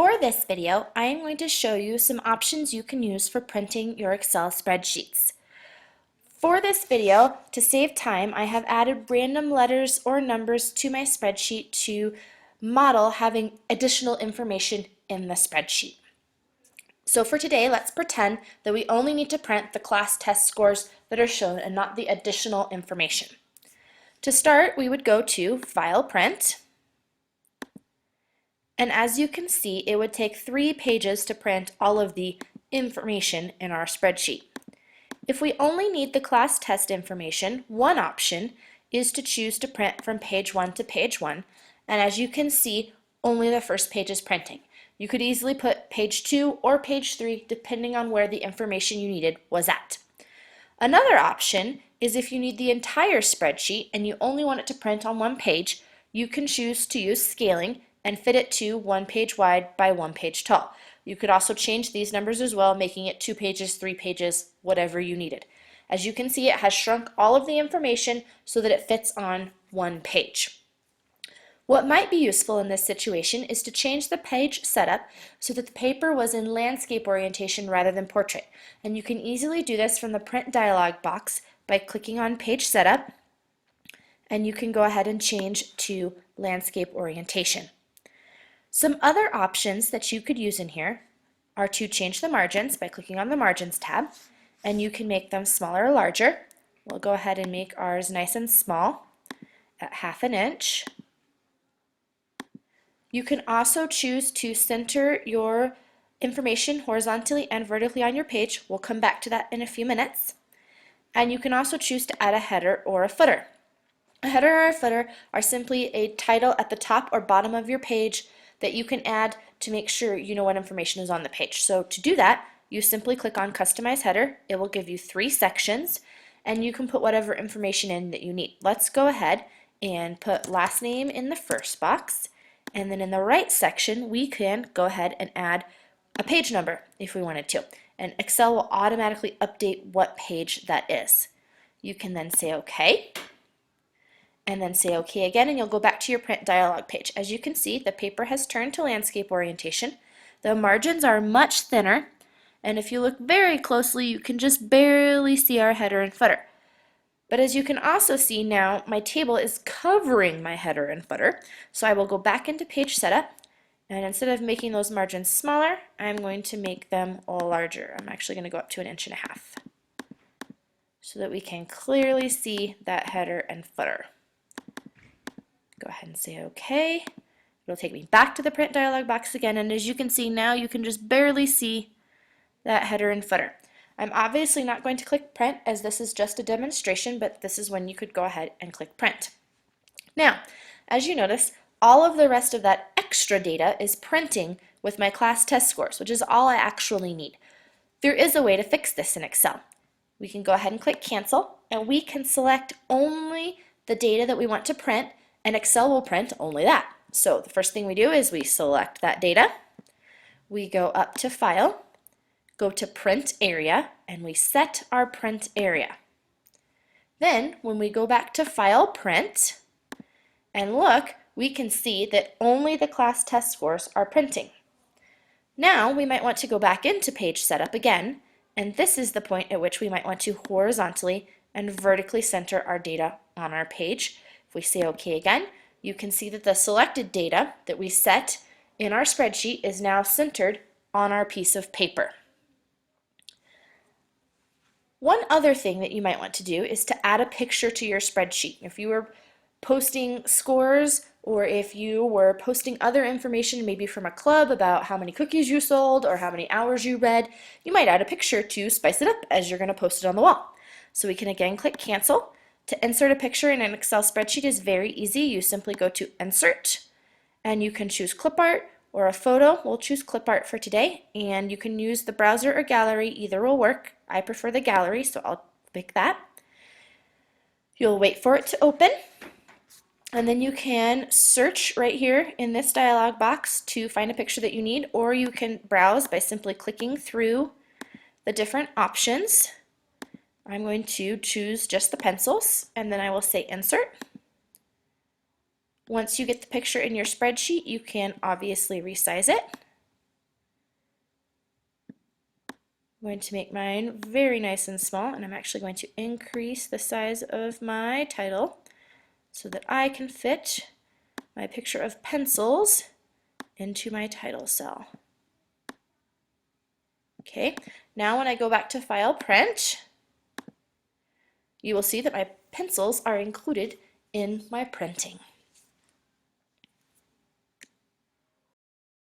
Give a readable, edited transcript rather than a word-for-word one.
For this video, I am going to show you some options you can use for printing your Excel spreadsheets. For this video, to save time, I have added random letters or numbers to my spreadsheet to model having additional information in the spreadsheet. So for today, let's pretend that we only need to print the class test scores that are shown and not the additional information. To start, we would go to File, Print. And as you can see, it would take 3 pages to print all of the information in our spreadsheet. If we only need the class test information, one option is to choose to print from page 1 to page 1. And as you can see, only the first page is printing. You could easily put page 2 or page 3 depending on where the information you needed was at. Another option is if you need the entire spreadsheet and you only want it to print on one page, you can choose to use scaling and fit it to 1 page wide by 1 page tall. You could also change these numbers as well, making it 2 pages, 3 pages, whatever you needed. As you can see, it has shrunk all of the information so that it fits on 1 page. What might be useful in this situation is to change the page setup so that the paper was in landscape orientation rather than portrait. And you can easily do this from the print dialog box by clicking on page setup, and you can go ahead and change to landscape orientation. Some other options that you could use in here are to change the margins by clicking on the Margins tab, and you can make them smaller or larger. We'll go ahead and make ours nice and small at 1/2 inch. You can also choose to center your information horizontally and vertically on your page. We'll come back to that in a few minutes. And you can also choose to add a header or a footer. A header or a footer are simply a title at the top or bottom of your page that you can add to make sure you know what information is on the page. So to do that, you simply click on Customize Header. It will give you 3 sections, and you can put whatever information in that you need. Let's go ahead and put last name in the first box, and then in the right section, we can go ahead and add a page number if we wanted to, and Excel will automatically update what page that is. You can then say OK, and then say OK again, and you'll go back to your print dialog page. As you can see, the paper has turned to landscape orientation. The margins are much thinner, and if you look very closely, you can just barely see our header and footer. But as you can also see now, my table is covering my header and footer, so I will go back into page setup, and instead of making those margins smaller, I'm going to make them larger. I'm actually going to go up to 1.5 inches so that we can clearly see that header and footer. Go ahead and say OK. It'll take me back to the print dialog box again, and as you can see now, you can just barely see that header and footer. I'm obviously not going to click print as this is just a demonstration, but this is when you could go ahead and click print. Now, as you notice, all of the rest of that extra data is printing with my class test scores, which is all I actually need. There is a way to fix this in Excel. We can go ahead and click cancel, and we can select only the data that we want to print, and Excel will print only that. So the first thing we do is we select that data, we go up to File, go to Print Area, and we set our print area. Then when we go back to File, Print, and look, we can see that only the class test scores are printing. Now we might want to go back into page setup again, and this is the point at which we might want to horizontally and vertically center our data on our page. If we say OK again, you can see that the selected data that we set in our spreadsheet is now centered on our piece of paper. One other thing that you might want to do is to add a picture to your spreadsheet. If you were posting scores, or if you were posting other information maybe from a club about how many cookies you sold or how many hours you read, you might add a picture to spice it up as you're going to post it on the wall. So we can again click cancel. To insert a picture in an Excel spreadsheet is very easy. You simply go to Insert, and you can choose clip art or a photo. We'll choose clip art for today, and you can use the browser or gallery. Either will work. I prefer the gallery, so I'll pick that. You'll wait for it to open, and then you can search right here in this dialog box to find a picture that you need, or you can browse by simply clicking through the different options. I'm going to choose just the pencils, and then I will say Insert. Once you get the picture in your spreadsheet, you can obviously resize it. I'm going to make mine very nice and small, and I'm actually going to increase the size of my title so that I can fit my picture of pencils into my title cell. Okay, now when I go back to File, Print, you will see that my pencils are included in my printing.